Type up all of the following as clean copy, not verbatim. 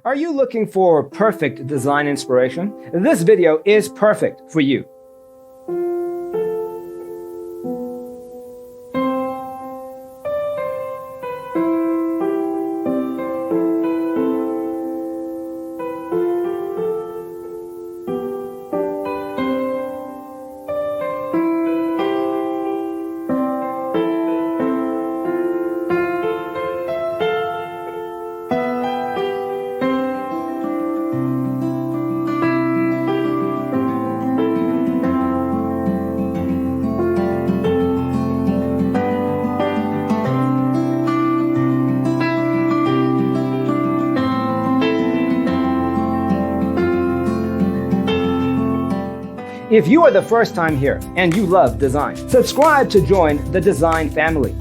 Are you looking for perfect design inspiration? This video is perfect for you. If you are the first time here and you love design, subscribe to join the design family.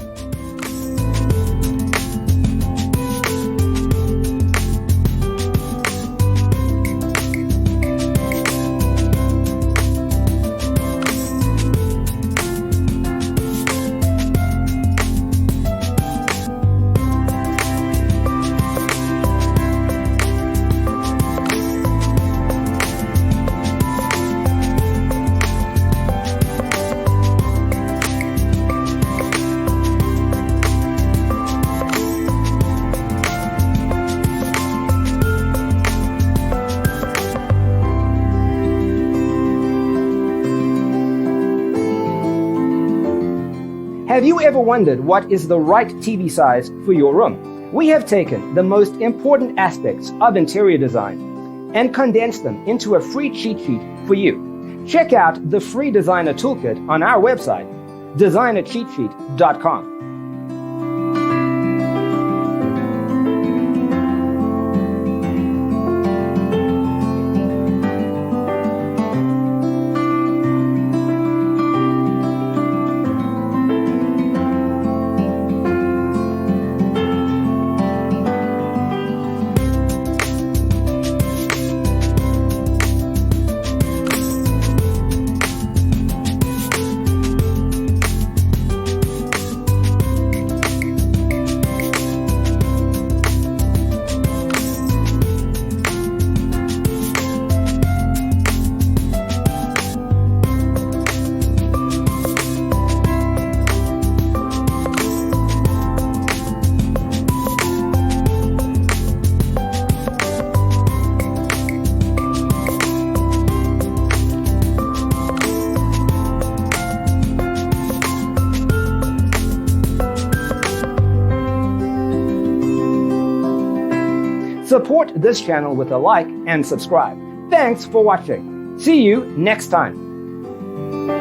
Have you ever wondered what is the right TV size for your room? We have taken the most important aspects of interior design and condensed them into a free cheat sheet for you. Check out the free designer toolkit on our website, designercheatsheet.com. Support this channel with a like and subscribe. Thanks for watching. See you next time.